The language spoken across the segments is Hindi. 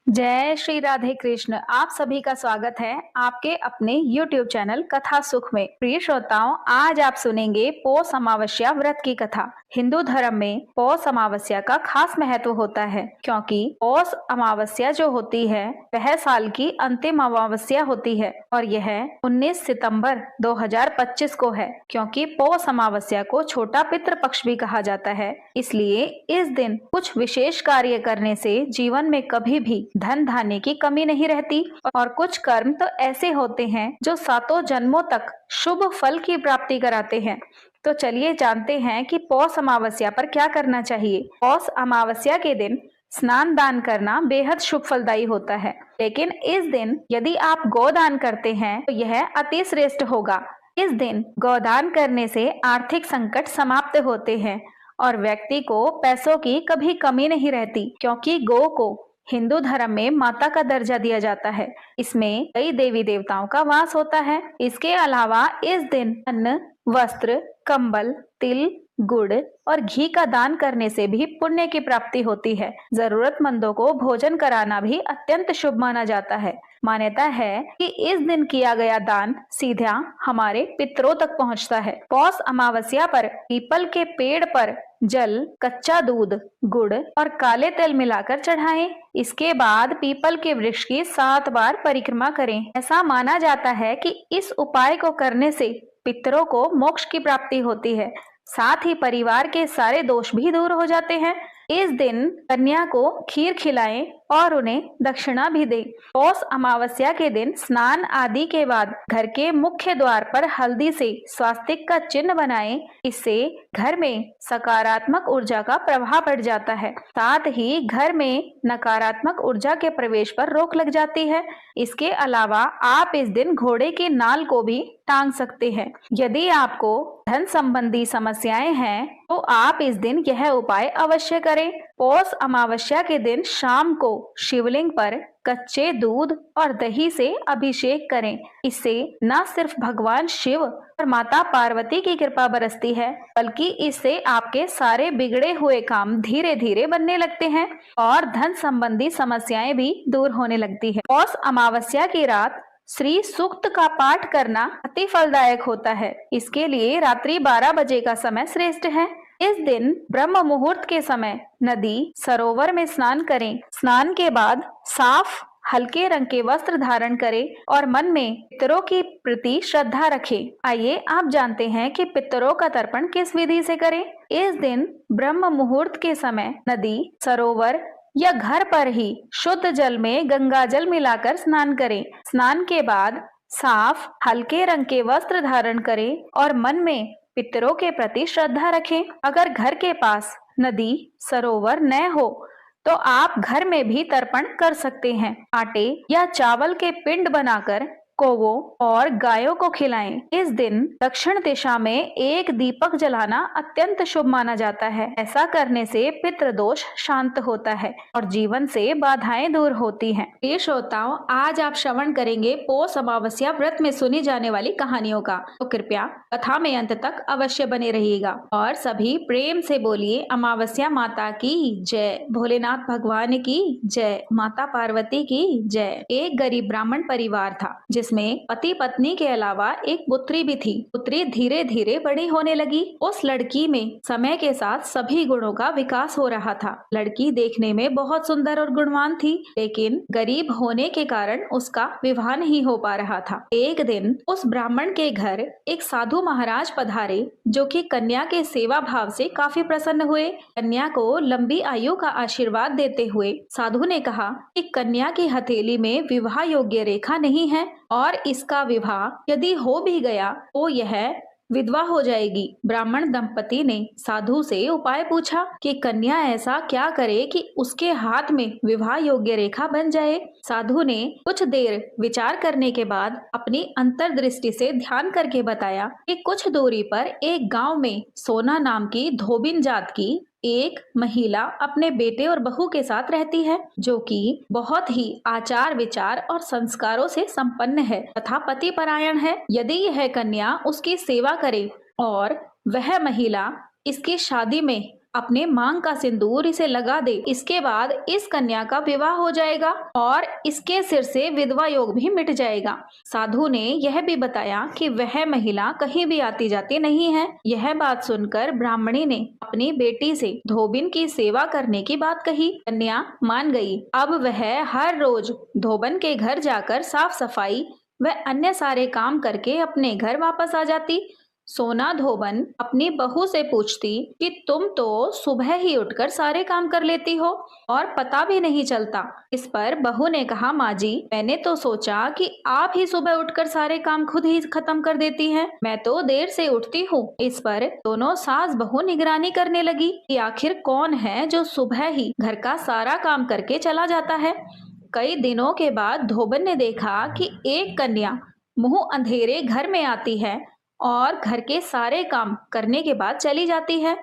जय श्री राधे कृष्ण। आप सभी का स्वागत है आपके अपने YouTube चैनल कथा सुख में। प्रिय श्रोताओं, आज आप सुनेंगे पौष अमावस्या व्रत की कथा। हिंदू धर्म में पौष अमावस्या का खास महत्व होता है, क्योंकि पौष अमावस्या जो होती है वह साल की अंतिम अमावस्या होती है और यह 19 सितंबर 2025 को है। क्योंकि पौष अमावस्या को छोटा पितृ पक्ष भी कहा जाता है, इसलिए इस दिन कुछ विशेष कार्य करने से जीवन में कभी भी धन धान्य की कमी नहीं रहती और कुछ कर्म तो ऐसे होते हैं जो सातों जन्मों तक शुभ फल की प्राप्ति कराते हैं। तो चलिए जानते हैं कि पौष अमावस्या पर क्या करना चाहिए। पौष अमावस्या के दिन स्नान दान करना बेहद शुभ फलदायी होता है, लेकिन इस दिन यदि आप गोदान करते हैं तो यह अति श्रेष्ठ होगा। इस दिन गोदान करने से आर्थिक संकट समाप्त होते हैं और व्यक्ति को पैसों की कभी कमी नहीं रहती, क्योंकि गौ को हिंदू धर्म में माता का दर्जा दिया जाता है। इसमें कई देवी देवताओं का वास होता है। इसके अलावा इस दिन अन्न, वस्त्र, कंबल, तिल, गुड़ और घी का दान करने से भी पुण्य की प्राप्ति होती है। जरूरतमंदों को भोजन कराना भी अत्यंत शुभ माना जाता है। मान्यता है कि इस दिन किया गया दान सीधा हमारे पितरों तक पहुंचता है। पौष अमावस्या पर पीपल के पेड़ पर जल, कच्चा दूध, गुड़ और काले तिल मिलाकर चढ़ाएं। इसके बाद पीपल के वृक्ष की 7 बार परिक्रमा करें। ऐसा माना जाता है कि इस उपाय को करने से पितरों को मोक्ष की प्राप्ति होती है, साथ ही परिवार के सारे दोष भी दूर हो जाते हैं। इस दिन कन्या को खीर खिलाएं और उन्हें दक्षिणा भी दें। पौष अमावस्या के दिन स्नान आदि के बाद घर के मुख्य द्वार पर हल्दी से स्वास्तिक का चिन्ह बनाएं। इससे घर में सकारात्मक ऊर्जा का प्रभाव बढ़ जाता है, साथ ही घर में नकारात्मक ऊर्जा के प्रवेश पर रोक लग जाती है। इसके अलावा आप इस दिन घोड़े की नाल को भी टांग सकते हैं। यदि आपको धन संबंधी समस्याएं हैं तो आप इस दिन यह उपाय अवश्य करें। पौष अमावस्या के दिन शाम को शिवलिंग पर कच्चे दूध और दही से अभिषेक करें। इससे न सिर्फ भगवान शिव और माता पार्वती की कृपा बरसती है, बल्कि इससे आपके सारे बिगड़े हुए काम धीरे धीरे बनने लगते हैं और धन संबंधी समस्याएं भी दूर होने लगती है। पौष अमावस्या की रात श्री सूक्त का पाठ करना अति फलदायक होता है। इसके लिए रात्रि 12 बजे का समय श्रेष्ठ है। इस दिन ब्रह्म मुहूर्त के समय नदी, सरोवर में स्नान करें। स्नान के बाद साफ हल्के रंग के वस्त्र धारण करें और मन में पितरों की प्रति श्रद्धा रखें। आइए आप जानते हैं कि पितरों का तर्पण किस विधि से करें। इस दिन ब्रह्म मुहूर्त के समय नदी, सरोवर या घर पर ही शुद्ध जल में गंगा जल मिलाकर स्नान करें। स्नान के बाद साफ हल्के रंग के वस्त्र धारण करें और मन में पितरों के प्रति श्रद्धा रखें। अगर घर के पास नदी, सरोवर न हो तो आप घर में भी तर्पण कर सकते हैं। आटे या चावल के पिंड बनाकर कौवों और गायों को खिलाएं। इस दिन दक्षिण दिशा में एक दीपक जलाना अत्यंत शुभ माना जाता है। ऐसा करने से पितृदोष शांत होता है और जीवन से बाधाएं दूर होती हैं। प्रिय श्रोताओं, आज आप श्रवण करेंगे पौष अमावस्या व्रत में सुनी जाने वाली कहानियों का, तो कृपया कथा में अंत तक अवश्य बने रहिएगा और सभी प्रेम से बोलिए अमावस्या माता की जय, भोलेनाथ भगवान की जय, माता पार्वती की जय। एक गरीब ब्राह्मण परिवार था जिसमें पति पत्नी के अलावा एक पुत्री भी थी। पुत्री धीरे धीरे बड़ी होने लगी। उस लड़की में समय के साथ सभी गुणों का विकास हो रहा था। लड़की देखने में बहुत सुंदर और गुणवान थी, लेकिन गरीब होने के कारण उसका विवाह नहीं हो पा रहा था। एक दिन उस ब्राह्मण के घर एक साधु महाराज पधारे, जो कि कन्या के सेवा भाव से काफी प्रसन्न हुए। कन्या को लंबी आयु का आशीर्वाद देते हुए साधु ने कहा कि कन्या की हथेली में विवाह योग्य रेखा नहीं है और इसका विवाह यदि हो भी गया तो यह विधवा हो जाएगी। ब्राह्मण दंपति ने साधु से उपाय पूछा कि कन्या ऐसा क्या करे कि उसके हाथ में विवाह योग्य रेखा बन जाए। साधु ने कुछ देर विचार करने के बाद अपनी अंतर्दृष्टि से ध्यान करके बताया कि कुछ दूरी पर एक गांव में सोना नाम की धोबिन जात की एक महिला अपने बेटे और बहू के साथ रहती है, जो कि बहुत ही आचार विचार और संस्कारों से संपन्न है तथा पति परायण है। यदि यह कन्या उसकी सेवा करे और वह महिला इसकी शादी में अपने मांग का सिंदूर इसे लगा दे। इसके बाद इस कन्या का विवाह हो जाएगा और इसके सिर से विधवा योग भी मिट जाएगा। साधु ने यह भी बताया कि वह महिला कहीं भी आती जाती नहीं है। यह बात सुनकर ब्राह्मणी ने अपनी बेटी से धोबिन की सेवा करने की बात कही। कन्या मान गई। अब वह हर रोज धोबन के घर जाकर साफ सफाई व अन्य सारे काम करके अपने घर वापस आ जाती। सोना धोबन अपनी बहू से पूछती कि तुम तो सुबह ही उठकर सारे काम कर लेती हो और पता भी नहीं चलता। इस पर बहू ने कहा, माँ जी, मैंने तो सोचा कि आप ही सुबह उठकर सारे काम खुद ही खत्म कर देती हैं। मैं तो देर से उठती हूँ। इस पर दोनों सास बहू निगरानी करने लगी कि आखिर कौन है जो सुबह ही घर का सारा काम करके चला जाता है। कई दिनों के बाद धोबन ने देखा कि एक कन्या मुंह अंधेरे घर में आती है और घर के सारे काम करने के बाद चली जाती है।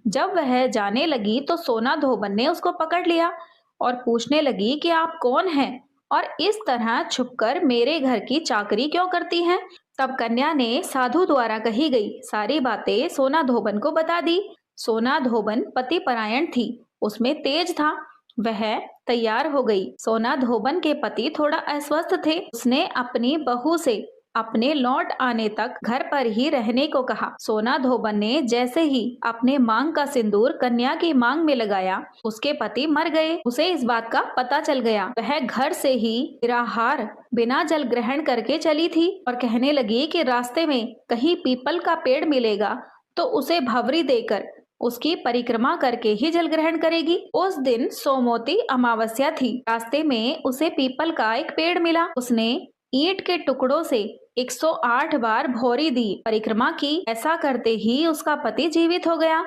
जब वह जाने लगी तो सोना धोबन ने उसको पकड़ लिया और पूछने लगी कि आप कौन हैं और इस तरह छुपकर मेरे घर की चाकरी क्यों करती हैं। तब कन्या ने साधु द्वारा कही गई सारी बातें सोना धोबन को बता दी। सोना धोबन पति परायण थी, उसमें तेज था। वह तैयार हो गई। सोना धोबन के पति थोड़ा अस्वस्थ थे। उसने अपनी बहू से अपने लौट आने तक घर पर ही रहने को कहा। सोना धोबन ने जैसे ही अपने मांग का सिंदूर कन्या की मांग में लगाया, उसके पति मर गए। उसे इस बात का पता चल गया। वह घर से ही निराहार बिना जल ग्रहण करके चली थी और कहने लगी कि रास्ते में कहीं पीपल का पेड़ मिलेगा तो उसे भवरी देकर उसकी परिक्रमा करके ही जल ग्रहण करेगी। उस दिन सोमवती अमावस्या थी। रास्ते में उसे पीपल का एक पेड़ मिला। उसने ईंट के टुकड़ों से 108 बार भौरी दी, परिक्रमा की। ऐसा करते ही उसका पति जीवित हो गया।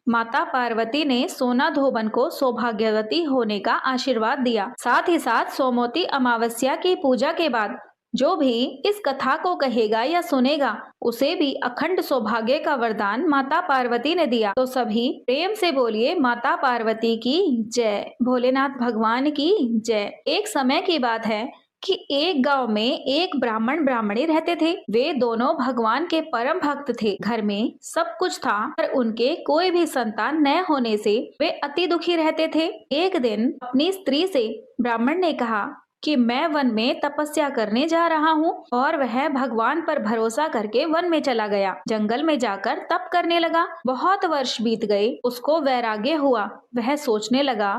माता पार्वती ने सोना धोबन को सौभाग्यवती होने का आशीर्वाद दिया। साथ ही साथ सोमवती अमावस्या की पूजा के बाद जो भी इस कथा को कहेगा या सुनेगा, उसे भी अखंड सौभाग्य का वरदान माता पार्वती ने दिया। तो सभी प्रेम से बोलिए, माता पार्वती की जय, भोलेनाथ भगवान की जय। एक समय की बात है कि एक गांव में एक ब्राह्मण ब्राह्मणी रहते थे। वे दोनों भगवान के परम भक्त थे। घर में सब कुछ था, पर उनके कोई भी संतान न होने से वे अति दुखी रहते थे। एक दिन अपनी स्त्री से ब्राह्मण ने कहा कि मैं वन में तपस्या करने जा रहा हूँ, और वह भगवान पर भरोसा करके वन में चला गया। जंगल में जाकर तप करने लगा। बहुत वर्ष बीत गए। उसको वैराग्य हुआ। वह सोचने लगा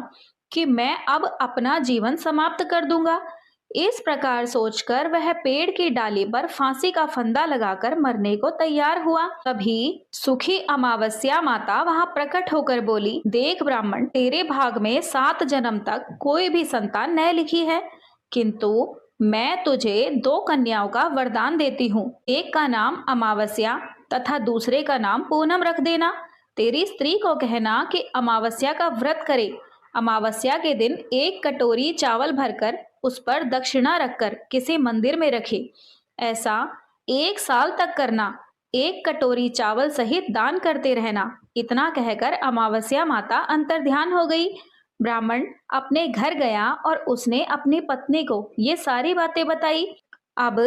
कि मैं अब अपना जीवन समाप्त कर दूंगा। इस प्रकार सोचकर वह पेड़ की डाली पर फांसी का फंदा लगाकर मरने को तैयार हुआ। तभी सुखी अमावस्या माता वहां प्रकट होकर बोली, देख ब्राह्मण, तेरे भाग में 7 जन्म तक कोई भी संतान न लिखी है, किंतु मैं तुझे 2 कन्याओं का वरदान देती हूँ। एक का नाम अमावस्या तथा दूसरे का नाम पूनम रख देना। तेरी स्त्री को कहना कि अमावस्या का व्रत करे। अमावस्या के दिन 1 कटोरी चावल भरकर उस पर दक्षिणा रखकर किसी मंदिर में रखे। ऐसा 1 साल तक करना। 1 कटोरी चावल सहित दान करते रहना। इतना कहकर अमावस्या माता अंतर्ध्यान हो गई। ब्राह्मण अपने घर गया और उसने अपनी पत्नी को ये सारी बातें बताई। अब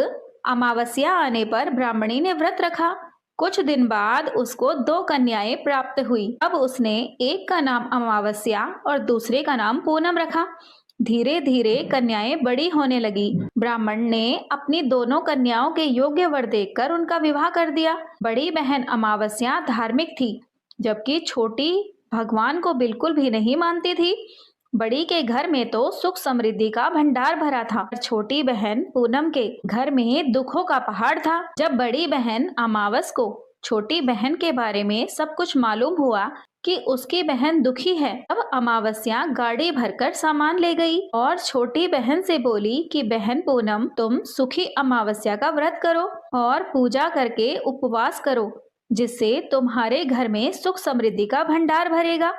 अमावस्या आने पर ब्राह्मणी ने व्रत रखा। कुछ दिन बाद उसको 2 कन्याएं प्राप्त हुई। अब उसने एक का नाम अमावस्या और दूसरे का नाम पूनम रखा। धीरे धीरे कन्याएं बड़ी होने लगी। ब्राह्मण ने अपनी दोनों कन्याओं के योग्य वर देखकर उनका विवाह कर दिया। बड़ी बहन अमावस्या धार्मिक थी, जबकि छोटी भगवान को बिल्कुल भी नहीं मानती थी। बड़ी के घर में तो सुख समृद्धि का भंडार भरा था, और छोटी बहन पूनम के घर में दुखों का पहाड़ था। जब बड़ी बहन अमावस को छोटी बहन के बारे में सब कुछ मालूम हुआ कि उसकी बहन दुखी है, तब अमावस्या गाड़ी भरकर सामान ले गई और छोटी बहन से बोली कि बहन पूनम, तुम सुखी अमावस्या का व्रत करो और पूजा करके उपवास करो, जिससे तुम्हारे घर में सुख समृद्धि का भंडार भरेगा।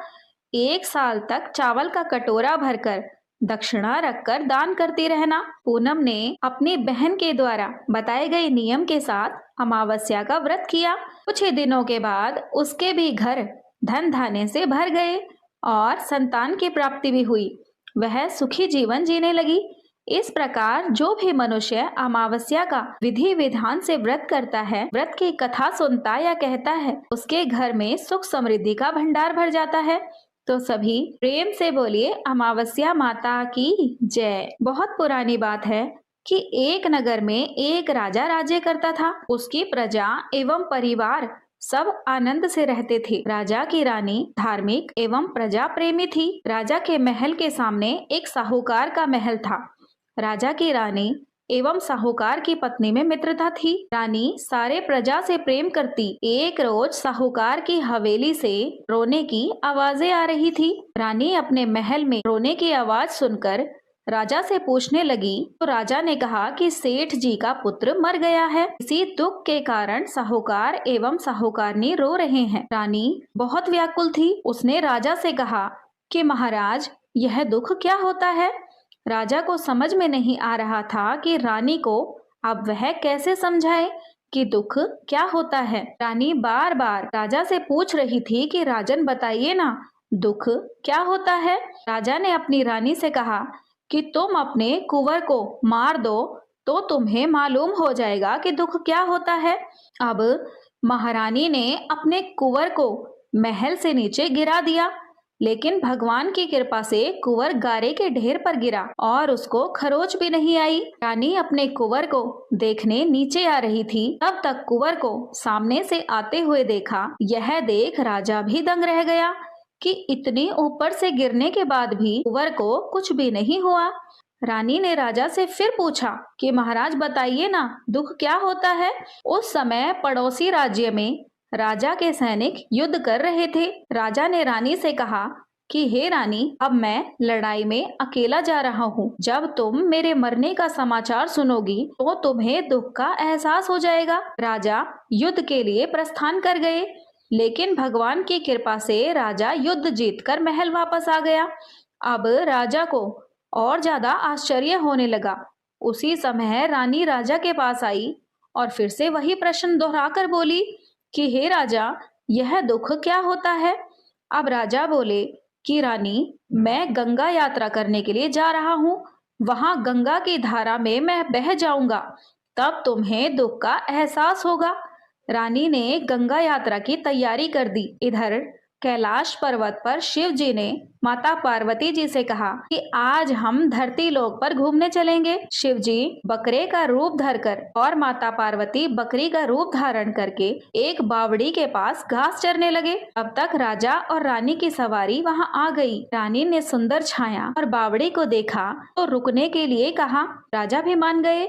1 साल तक चावल का कटोरा भरकर दक्षिणा रखकर दान करती रहना। पूनम ने अपनी बहन के द्वारा बताए गए नियम के साथ अमावस्या का व्रत किया। कुछ ही दिनों के बाद उसके भी घर धन धान्य से भर गए और संतान की प्राप्ति भी हुई। वह सुखी जीवन जीने लगी। इस प्रकार जो भी मनुष्य अमावस्या का विधि विधान से व्रत करता है, व्रत की कथा सुनता या कहता है, उसके घर में सुख समृद्धि का भंडार भर जाता है। तो सभी प्रेम से बोलिए अमावस्या माता की जय। बहुत पुरानी बात है कि एक नगर में एक राजा राज्य करता था। उसकी प्रजा एवं परिवार सब आनंद से रहते थे। राजा की रानी धार्मिक एवं प्रजा प्रेमी थी। राजा के महल के सामने एक साहूकार का महल था। राजा की रानी एवं साहूकार की पत्नी में मित्रता थी। रानी सारे प्रजा से प्रेम करती। एक रोज साहूकार की हवेली से रोने की आवाजें आ रही थी। रानी अपने महल में रोने की आवाज सुनकर राजा से पूछने लगी तो राजा ने कहा कि सेठ जी का पुत्र मर गया है। इसी दुख के कारण साहूकार एवं साहूकारनी रो रहे हैं। रानी बहुत व्याकुल थी। उसने राजा से कहा कि महाराज, यह दुख क्या होता है। राजा को समझ में नहीं आ रहा था कि रानी को अब वह कैसे समझाए कि दुख क्या होता है। रानी बार बार राजा से पूछ रही थी कि राजन बताइए ना, दुख क्या होता है। राजा ने अपनी रानी से कहा कि तुम अपने कुंवर को मार दो तो तुम्हें मालूम हो जाएगा कि दुख क्या होता है। अब महारानी ने अपने कुंवर को महल से नीचे गिरा दिया, लेकिन भगवान की कृपा से कुंवर गारे के ढेर पर गिरा और उसको खरोच भी नहीं आई। रानी अपने कुंवर को देखने नीचे आ रही थी, तब तक कुंवर को सामने से आते हुए देखा। यह देख राजा भी दंग रह गया कि इतनी ऊपर से गिरने के बाद भी कुंवर को कुछ भी नहीं हुआ। रानी ने राजा से फिर पूछा कि महाराज बताइए ना, दुख क्या होता है। उस समय पड़ोसी राज्य में राजा के सैनिक युद्ध कर रहे थे। राजा ने रानी से कहा कि हे रानी, अब मैं लड़ाई में अकेला जा रहा हूँ। जब तुम मेरे मरने का समाचार सुनोगी तो तुम्हें दुख का एहसास हो जाएगा। राजा युद्ध के लिए प्रस्थान कर गए, लेकिन भगवान की कृपा से राजा युद्ध जीतकर महल वापस आ गया। अब राजा को और ज्यादा आश्चर्य होने लगा। उसी समय रानी राजा के पास आई और फिर से वही प्रश्न दोहराकर बोली कि हे राजा, यह दुख क्या होता है। अब राजा बोले कि रानी, मैं गंगा यात्रा करने के लिए जा रहा हूँ। वहां गंगा की धारा में मैं बह जाऊंगा, तब तुम्हें दुख का एहसास होगा। रानी ने गंगा यात्रा की तैयारी कर दी। इधर कैलाश पर्वत पर शिव जी ने माता पार्वती जी से कहा कि आज हम धरती लोक पर घूमने चलेंगे। शिव जी बकरे का रूप धरकर और माता पार्वती बकरी का रूप धारण करके एक बावड़ी के पास घास चरने लगे। अब तक राजा और रानी की सवारी वहां आ गई। रानी ने सुंदर छाया और बावड़ी को देखा तो रुकने के लिए कहा। राजा भी मान गए।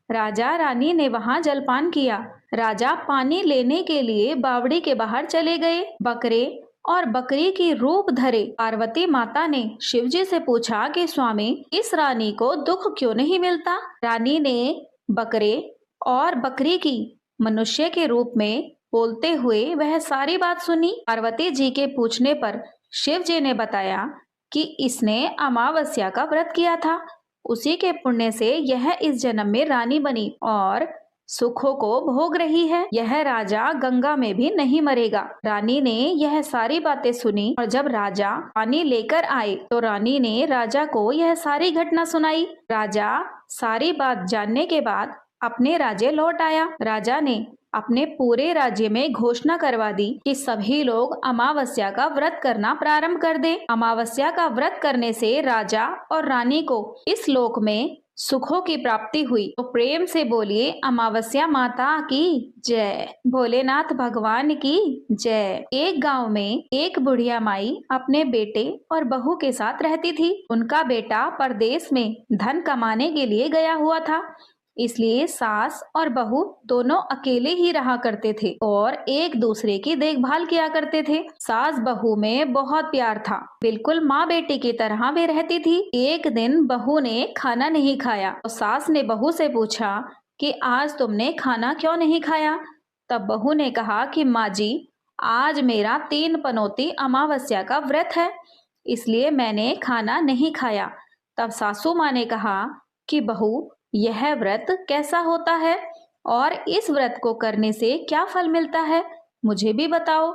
राजा रानी ने वहां जलपान किया। राजा पानी लेने के लिए बावड़ी के बाहर चले गए। बकरे और बकरी की रूप धरे पार्वती माता ने शिवजी से पूछा कि स्वामी, इस रानी को दुख क्यों नहीं मिलता। रानी ने बकरे और बकरी की मनुष्य के रूप में बोलते हुए वह सारी बात सुनी। पार्वती जी के पूछने पर शिव जी ने बताया कि इसने अमावस्या का व्रत किया था, उसी के पुण्य से यह इस जन्म में रानी बनी और सुखों को भोग रही है। यह राजा गंगा में भी नहीं मरेगा। रानी ने यह सारी बातें सुनी और जब राजा पानी लेकर आए तो रानी ने राजा को यह सारी घटना सुनाई। राजा सारी बात जानने के बाद अपने राज्य लौट आया। राजा ने अपने पूरे राज्य में घोषणा करवा दी कि सभी लोग अमावस्या का व्रत करना प्रारंभ कर दें। अमावस्या का व्रत करने से राजा और रानी को इस लोक में सुखों की प्राप्ति हुई। तो प्रेम से बोलिए अमावस्या माता की जय, भोलेनाथ भगवान की जय। एक गांव में एक बुढ़िया माई अपने बेटे और बहू के साथ रहती थी। उनका बेटा परदेश में धन कमाने के लिए गया हुआ था, इसलिए सास और बहू दोनों अकेले ही रहा करते थे और एक दूसरे की देखभाल किया करते थे। सास बहू में बहुत प्यार था, बिल्कुल माँ बेटी की तरह वे रहती थी। एक दिन बहू ने खाना नहीं खाया तो सास ने बहू से पूछा कि आज तुमने खाना क्यों नहीं खाया। तब बहू ने कहा कि माँ जी, आज मेरा 3 पनौती अमावस्या का व्रत है, इसलिए मैंने खाना नहीं खाया। तब सासू माँ ने कहा कि बहू, यह व्रत कैसा होता है और इस व्रत को करने से क्या फल मिलता है, मुझे भी बताओ।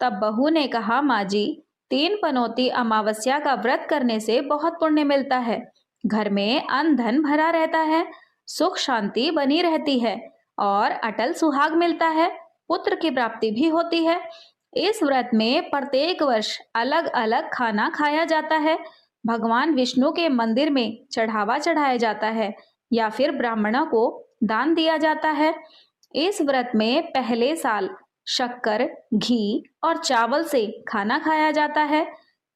तब बहू ने कहा, माँ जी, 3 पनौती अमावस्या का व्रत करने से बहुत पुण्य मिलता है, घर में अन्न धन भरा रहता है, सुख शांति बनी रहती है और अटल सुहाग मिलता है, पुत्र की प्राप्ति भी होती है। इस व्रत में प्रत्येक वर्ष अलग अलग खाना खाया जाता है। भगवान विष्णु के मंदिर में चढ़ावा चढ़ाया जाता है या फिर ब्राह्मणों को दान दिया जाता है। इस व्रत में पहले साल शक्कर, घी और चावल से खाना खाया जाता है।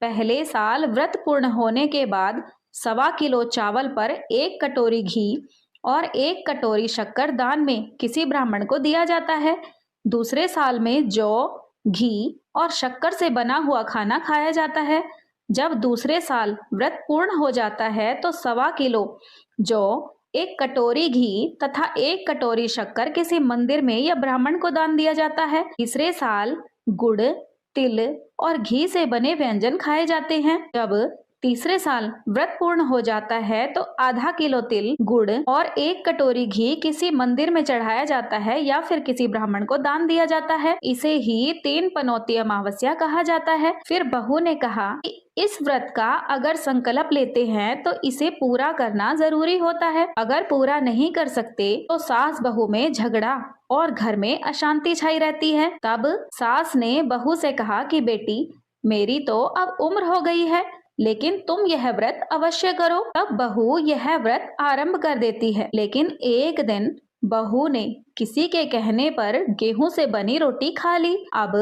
पहले साल व्रत पूर्ण होने के बाद 1.25 किलो चावल पर 1 कटोरी घी और 1 कटोरी शक्कर दान में किसी ब्राह्मण को दिया जाता है। दूसरे साल में जौ, घी और शक्कर से बना हुआ खाना खाया जाता है। जब दूसरे साल व्रत पूर्ण हो जाता है तो 1.25 किलो जौ, 1 कटोरी घी तथा 1 कटोरी शक्कर किसी मंदिर में या ब्राह्मण को दान दिया जाता है। तीसरे साल गुड़, तिल और घी से बने व्यंजन खाए जाते हैं। जब तीसरे साल व्रत पूर्ण हो जाता है तो 0.5 किलो तिल, गुड़ और 1 कटोरी घी किसी मंदिर में चढ़ाया जाता है या फिर किसी ब्राह्मण को दान दिया जाता है। इसे ही 3 पनौती अमावस्या कहा जाता है। फिर बहू ने कहा कि इस व्रत का अगर संकल्प लेते हैं तो इसे पूरा करना जरूरी होता है। अगर पूरा नहीं कर सकते तो सास बहू में झगड़ा और घर में अशांति छाई रहती है। तब सास ने बहू से कहा कि बेटी, मेरी तो अब उम्र हो गई है, लेकिन तुम यह व्रत अवश्य करो। तब बहू यह व्रत आरंभ कर देती है। लेकिन एक दिन बहू ने किसी के कहने पर गेहूं से बनी रोटी खा ली। अब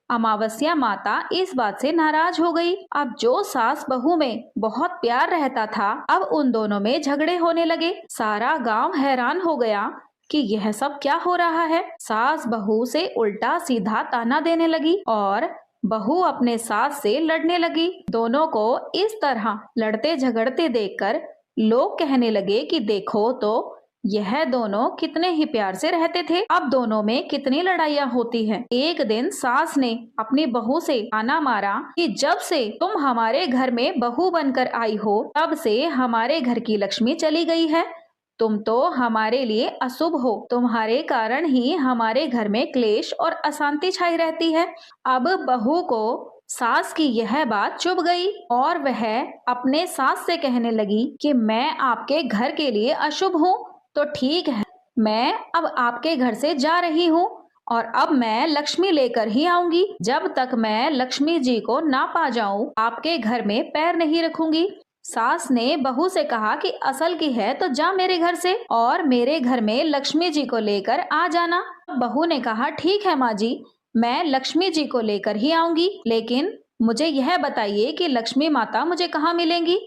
अमावस्या माता इस बात से नाराज हो गई। अब जो सास बहू में बहुत प्यार रहता था, अब उन दोनों में झगड़े होने लगे। सारा गांव हैरान हो गया कि यह सब क्या हो रहा है। सास बहू से उल्टा सीधा ताना देने लगी और बहू अपने सास से लड़ने लगी। दोनों को इस तरह लड़ते झगड़ते देखकर लोग कहने लगे कि देखो तो यह दोनों कितने ही प्यार से रहते थे, अब दोनों में कितनी लड़ाइयाँ होती हैं। एक दिन सास ने अपनी बहू से ताना मारा कि जब से तुम हमारे घर में बहू बनकर आई हो, तब से हमारे घर की लक्ष्मी चली गई है। तुम तो हमारे लिए अशुभ हो, तुम्हारे कारण ही हमारे घर में क्लेश और अशांति छाई रहती है। अब बहू को सास की यह बात चुभ गई और वह अपने सास से कहने लगी कि मैं आपके घर के लिए अशुभ हूँ, तो ठीक है, मैं अब आपके घर से जा रही हूँ और अब मैं लक्ष्मी लेकर ही आऊंगी। जब तक मैं लक्ष्मी जी को ना पा जाऊं, आपके घर में पैर नहीं रखूंगी। सास ने बहू से कहा कि असल की है तो जा मेरे घर से और मेरे घर में लक्ष्मी जी को लेकर आ जाना। बहू ने कहा ठीक है माँ जी, मैं लक्ष्मी जी को लेकर ही आऊंगी, लेकिन मुझे यह बताइए कि लक्ष्मी माता मुझे कहाँ मिलेंगी।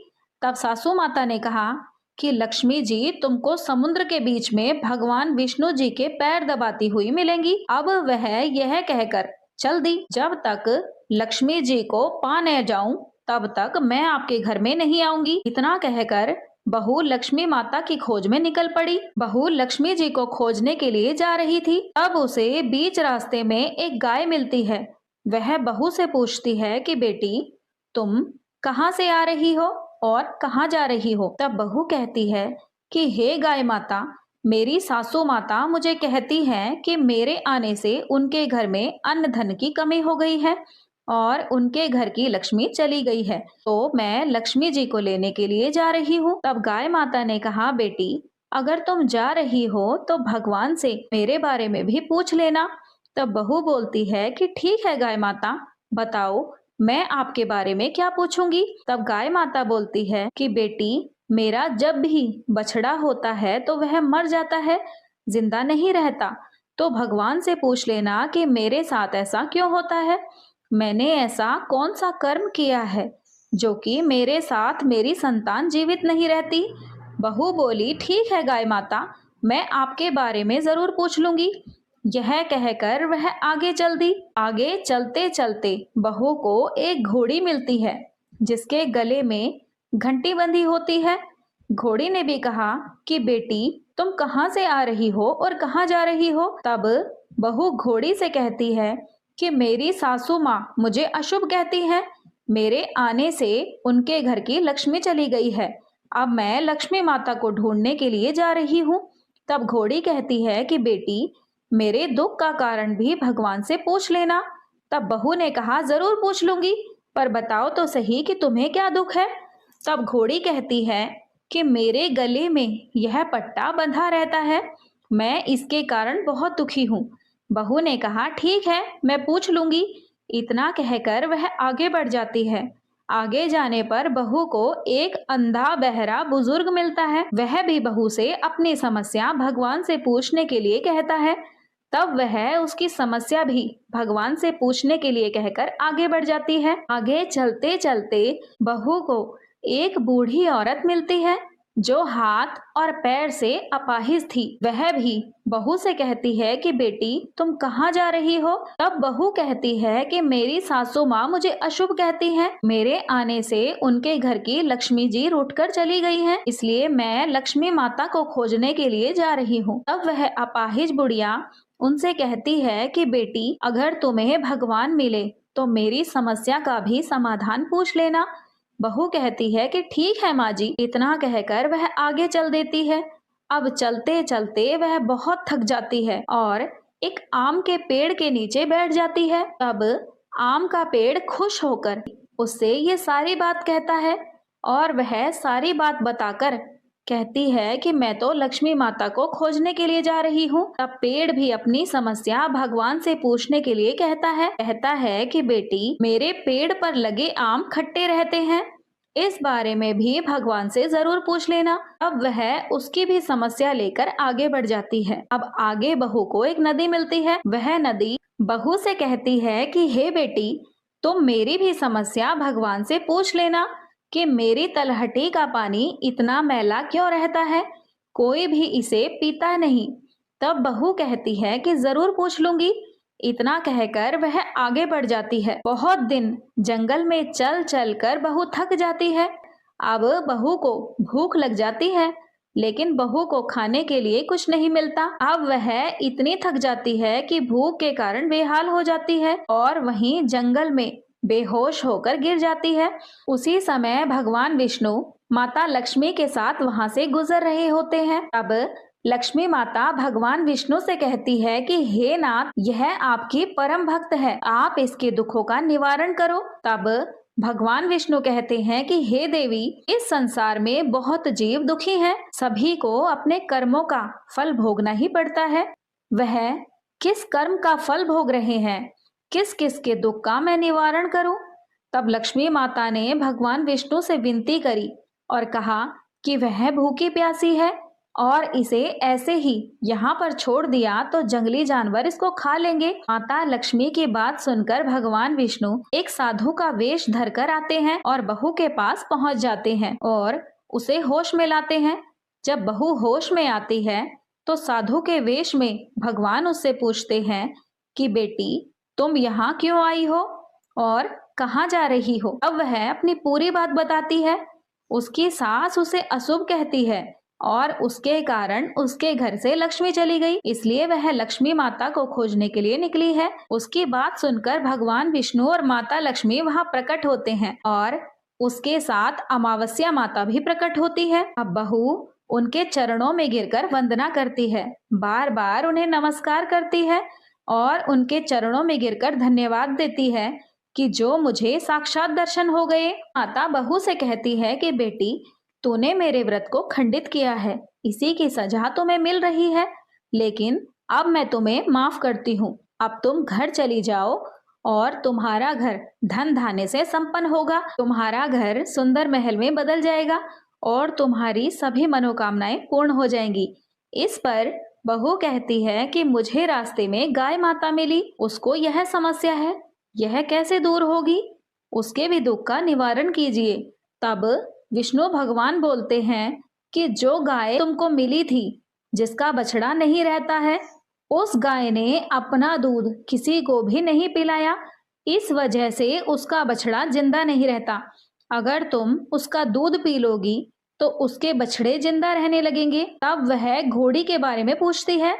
तब सासू माता ने कहा कि लक्ष्मी जी तुमको समुद्र के बीच में भगवान विष्णु जी के पैर दबाती हुई मिलेंगी। अब वह यह कहकर चल दी, जब तक लक्ष्मी जी को पा न जाऊं तब तक मैं आपके घर में नहीं आऊंगी। इतना कहकर बहू लक्ष्मी माता की खोज में निकल पड़ी। बहू लक्ष्मी जी को खोजने के लिए जा रही थी। तब उसे बीच रास्ते में एक गाय मिलती है। वह बहू से पूछती है कि बेटी, तुम कहाँ से आ रही हो और कहाँ जा रही हो। तब बहू कहती है कि हे गाय माता, मेरी सासू माता मुझे कहती हैं कि मेरे आने से उनके घर में अन्न धन की कमी हो गई है और उनके घर की लक्ष्मी चली गई है, तो मैं लक्ष्मी जी को लेने के लिए जा रही हूँ। तब गाय माता ने कहा बेटी, अगर तुम जा रही हो तो भगवान से मेरे बारे में भी पूछ लेना। तब बहू बोलती है कि ठीक है गाय माता, बताओ मैं आपके बारे में क्या पूछूंगी। तब गाय माता बोलती है कि बेटी, मेरा जब भी बछड़ा होता है तो वह मर जाता है, जिंदा नहीं रहता, तो भगवान से पूछ लेना कि मेरे साथ ऐसा क्यों होता है। मैंने ऐसा कौन सा कर्म किया है जो कि मेरे साथ मेरी संतान जीवित नहीं रहती। बहू बोली ठीक है गाय माता, मैं आपके बारे में जरूर पूछ लूंगी। यह कहकर वह आगे चल दी। आगे चलते चलते बहू को एक घोड़ी मिलती है जिसके गले में घंटी बंधी होती है। घोड़ी ने भी कहा कि बेटी, तुम कहाँ से आ रही हो और कहाँ जा रही हो। तब बहू घोड़ी से कहती है कि मेरी सासू माँ मुझे अशुभ कहती है, मेरे आने से उनके घर की लक्ष्मी चली गई है, अब मैं लक्ष्मी माता को ढूंढने के लिए जा रही हूँ। तब घोड़ी कहती है कि बेटी, मेरे दुख का कारण भी भगवान से पूछ लेना। तब बहू ने कहा जरूर पूछ लूंगी, पर बताओ तो सही कि तुम्हें क्या दुख है। तब घोड़ी कहती है कि मेरे गले में यह पट्टा बंधा रहता है। मैं इसके कारण बहुत दुखी हूँ। बहू ने कहा, ठीक है, मैं पूछ लूंगी। इतना कहकर वह आगे बढ़ जाती है। आगे जाने पर बहू को एक अंधा बहरा बुजुर्ग मिलता है। वह भी बहू से अपनी समस्या भगवान से पूछने के लिए कहता है। तब वह उसकी समस्या भी भगवान से पूछने के लिए कहकर आगे बढ़ जाती है। आगे चलते चलते बहू को एक बूढ़ी औरत मिलती है जो हाथ और पैर से अपाहिज थी। वह भी बहू से कहती है कि बेटी, तुम कहाँ जा रही हो? तब बहू कहती है कि मेरी सासू माँ मुझे अशुभ कहती हैं। मेरे आने से उनके घर की लक्ष्मी जी रूठकर चली गई हैं, इसलिए मैं लक्ष्मी माता को खोजने के लिए जा रही हूँ। तब वह अपाहिज बुढ़िया उनसे कहती है कि बेटी, अगर तुम्हें भगवान मिले तो मेरी समस्या का भी समाधान पूछ लेना। बहू कहती है कि ठीक है माँ जी। इतना कहकर वह आगे चल देती है। अब चलते चलते वह बहुत थक जाती है और एक आम के पेड़ के नीचे बैठ जाती है। तब आम का पेड़ खुश होकर उससे ये सारी बात कहता है और वह सारी बात बताकर कहती है कि मैं तो लक्ष्मी माता को खोजने के लिए जा रही हूँ। तब पेड़ भी अपनी समस्या भगवान से पूछने के लिए कहता है कि बेटी, मेरे पेड़ पर लगे आम खट्टे रहते हैं, इस बारे में भी भगवान से जरूर पूछ लेना। अब वह उसकी भी समस्या लेकर आगे बढ़ जाती है। अब आगे बहू को एक नदी मिलती है। वह नदी बहू से कहती है कि हे बेटी, तुम मेरी भी समस्या भगवान से पूछ लेना कि मेरी तलहटी का पानी इतना मैला क्यों रहता है, कोई भी इसे पीता नहीं। तब बहू कहती है कि जरूर पूछ लूंगी। इतना कहकर वह आगे बढ़ जाती है। बहुत दिन जंगल में चल चल कर बहू थक जाती है। अब बहू को भूख लग जाती है, लेकिन बहू को खाने के लिए कुछ नहीं मिलता। अब वह इतनी थक जाती है कि भूख के कारण बेहाल हो जाती है और वहीं जंगल में बेहोश होकर गिर जाती है। उसी समय भगवान विष्णु माता लक्ष्मी के साथ वहां से गुजर रहे होते हैं। अब लक्ष्मी माता भगवान विष्णु से कहती है कि हे नाथ, यह आपकी परम भक्त है, आप इसके दुखों का निवारण करो। तब भगवान विष्णु कहते हैं कि हे देवी, इस संसार में बहुत जीव दुखी हैं, सभी को अपने कर्मों का फल भोगना ही पड़ता है। वह किस कर्म का फल भोग रहे हैं, किस किस के दुख का मैं निवारण करूं? तब लक्ष्मी माता ने भगवान विष्णु से विनती करी और कहा कि वह भूखी प्यासी है और इसे ऐसे ही यहाँ पर छोड़ दिया तो जंगली जानवर इसको खा लेंगे। माता लक्ष्मी की बात सुनकर भगवान विष्णु एक साधु का वेश धरकर आते हैं और बहू के पास पहुंच जाते हैं और उसे होश में लाते हैं। जब बहू होश में आती है तो साधु के वेश में भगवान उससे पूछते हैं कि बेटी, तुम यहाँ क्यों आई हो और कहाँ जा रही हो? अब वह अपनी पूरी बात बताती है। उसकी सास उसे अशुभ कहती है और उसके कारण उसके घर से लक्ष्मी चली गई, इसलिए वह लक्ष्मी माता को खोजने के लिए निकली है। उसकी बात सुनकर भगवान विष्णु और माता लक्ष्मी वहां प्रकट होते हैं और उसके साथ अमावस्या माता भी प्रकट होती है। अब बहू उनके चरणों में गिरकर वंदना करती है, बार बार उन्हें नमस्कार करती है और उनके चरणों में गिरकर धन्यवाद देती है कि जो मुझे साक्षात दर्शन हो गए। माता बहू से कहती है कि बेटी, तूने मेरे व्रत को खंडित किया है, इसी की सजा तुम्हें मिल रही है, लेकिन अब मैं तुम्हें माफ करती हूँ। अब तुम घर चली जाओ और तुम्हारा घर धन धान्य से संपन्न होगा, तुम्हारा घर सुंदर महल में बदल जाएगा और तुम्हारी सभी मनोकामनाएं पूर्ण हो जाएंगी। इस पर बहू कहती है कि मुझे रास्ते में गाय माता मिली, उसको यह समस्या है, यह कैसे दूर होगी, उसके भी दुख का निवारण कीजिए। तब विष्णु भगवान बोलते हैं कि जो गाय तुमको मिली थी, जिसका बछड़ा नहीं रहता है, उस गाय ने अपना दूध किसी को भी नहीं पिलाया, इस वजह से उसका बछड़ा जिंदा नहीं रहता। अगर तुम उसका दूध पी लोगी तो उसके बछड़े जिंदा रहने लगेंगे। तब वह घोड़ी के बारे में पूछती है,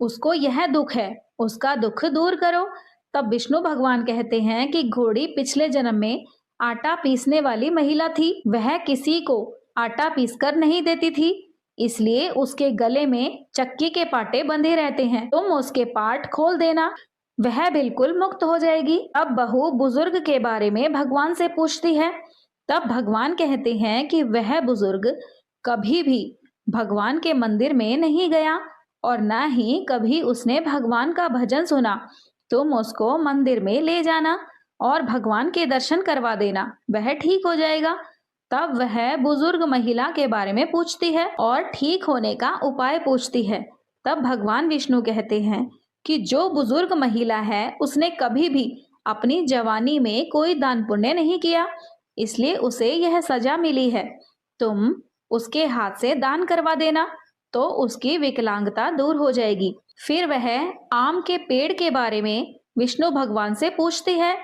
उसको यह दुख है, उसका दुख दूर करो। तब विष्णु भगवान कहते हैं कि घोड़ी पिछले जन्म में आटा पीसने वाली महिला थी, वह किसी को आटा पीसकर नहीं देती थी, इसलिए उसके गले में चक्की के पाटे बंधे रहते हैं, तुम उसके पाट खोल देना, वह बिल्कुल मुक्त हो जाएगी। अब बहू बुजुर्ग के बारे में भगवान से पूछती है। तब भगवान कहते हैं कि वह बुजुर्ग कभी भी भगवान के मंदिर में नहीं गया और ना ही कभी उसने भगवान का भजन सुना, तुम उसको मंदिर में ले जाना और भगवान के दर्शन करवा देना, वह ठीक हो जाएगा। तब वह बुजुर्ग महिला के बारे में पूछती है और ठीक होने का उपाय पूछती है। तब भगवान विष्णु कहते हैं कि जो बुजुर्ग महिला है उसने कभी भी अपनी जवानी में कोई दान पुण्य नहीं किया, इसलिए उसे यह सजा मिली है। तुम उसके हाथ से दान करवा देना तो उसकी विकलांगता दूर हो जाएगी। फिर वह आम के पेड़ के बारे में विष्णु भगवान से पूछती है,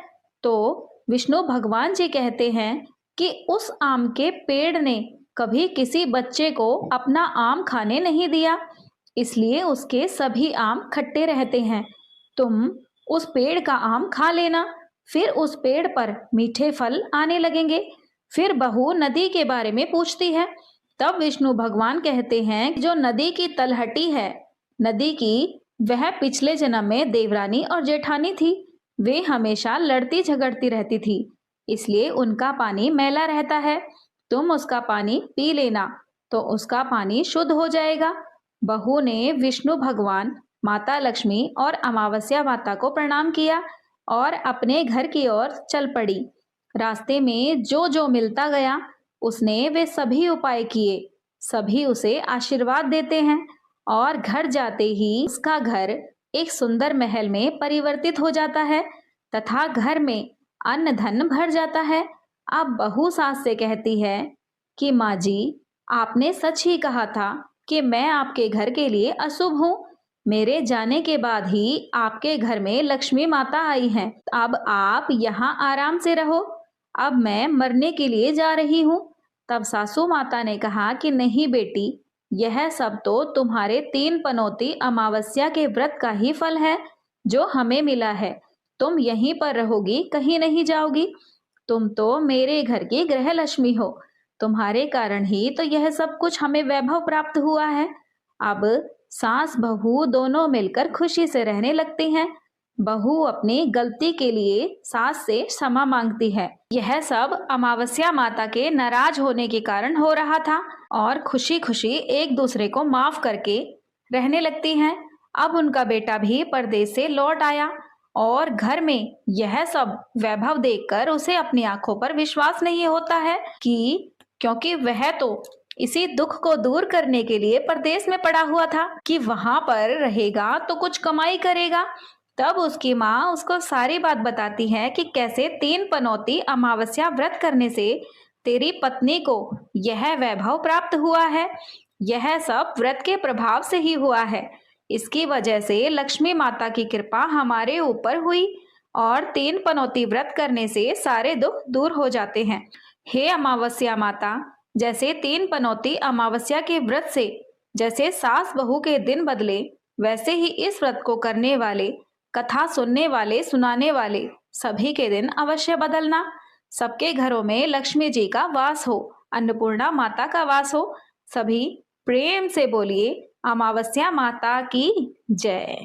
तो विष्णु भगवान जी कहते हैं कि उस आम के पेड़ ने कभी किसी बच्चे को अपना आम खाने नहीं दिया, इसलिए उसके सभी आम खट्टे रहते हैं। तुम उस पेड़ का आम खा लेना, फिर उस पेड़ पर मीठे फल आने लगेंगे। फिर बहू नदी के बारे में पूछती है। तब विष्णु भगवान कहते हैं कि जो नदी की तलहटी है, नदी की, वह पिछले जन्म में देवरानी और जेठानी थी। वे हमेशा लड़ती झगड़ती रहती थी, इसलिए उनका पानी मैला रहता है। तुम उसका पानी पी लेना तो उसका पानी शुद्ध हो जाएगा। बहू ने विष्णु भगवान, माता लक्ष्मी और अमावस्या माता को प्रणाम किया और अपने घर की ओर चल पड़ी। रास्ते में जो जो मिलता गया उसने वे सभी उपाय किए। सभी उसे आशीर्वाद देते हैं और घर जाते ही उसका घर एक सुंदर महल में परिवर्तित हो जाता है तथा घर में अन्न धन भर जाता है। अब बहू सास से कहती है कि माँ जी, आपने सच ही कहा था कि मैं आपके घर के लिए अशुभ हूँ। मेरे जाने के बाद ही आपके घर में लक्ष्मी माता आई हैं। अब आप यहाँ आराम से रहो, अब मैं मरने के लिए जा रही हूँ। तब सासू माता ने कहा कि नहीं बेटी, यह सब तो तुम्हारे 3 पनौती अमावस्या के व्रत का ही फल है जो हमें मिला है। तुम यहीं पर रहोगी, कहीं नहीं जाओगी। तुम तो मेरे घर की गृह लक्ष्मी हो, तुम्हारे कारण ही तो यह सब कुछ हमें वैभव प्राप्त हुआ है। अब सास बहू दोनों मिलकर खुशी से रहने लगती हैं। बहू अपनी गलती के लिए सास से क्षमा मांगती है। यह सब अमावस्या माता के नाराज होने के कारण हो रहा था और खुशी खुशी एक दूसरे को माफ करके रहने लगती हैं। अब उनका बेटा भी परदेश से लौट आया और घर में यह सब वैभव देखकर उसे अपनी आंखों पर विश्वास नहीं होता है कि क्योंकि वह तो इसी दुख को दूर करने के लिए परदेश में पड़ा हुआ था कि वहां पर रहेगा तो कुछ कमाई करेगा। तब उसकी माँ उसको सारी बात बताती है कि कैसे 3 पनौती अमावस्या व्रत करने से तेरी पत्नी को यह वैभव प्राप्त हुआ है। यह सब व्रत के प्रभाव से ही हुआ है। इसकी वजह से लक्ष्मी माता की कृपा हमारे ऊपर हुई और 3 पनौती व्रत करने से सारे दुख दूर हो जाते हैं। हे अमावस्या माता, जैसे 3 पनौती अमावस्या के व्रत से जैसे सास बहू के दिन बदले, वैसे ही इस व्रत को करने वाले, कथा सुनने वाले, सुनाने वाले सभी के दिन अवश्य बदलना। सबके घरों में लक्ष्मी जी का वास हो, अन्नपूर्णा माता का वास हो। सभी प्रेम से बोलिए अमावस्या माता की जय।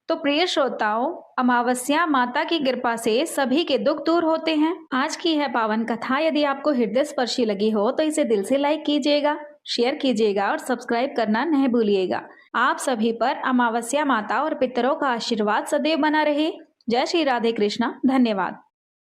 तो प्रिय श्रोताओं, अमावस्या माता की कृपा से सभी के दुख दूर होते हैं। आज की यह पावन कथा यदि आपको हृदय स्पर्शी लगी हो तो इसे दिल से लाइक कीजिएगा, शेयर कीजिएगा और सब्सक्राइब करना नहीं भूलिएगा। आप सभी पर अमावस्या माता और पितरों का आशीर्वाद सदैव बना रहे। जय श्री राधे कृष्णा। धन्यवाद।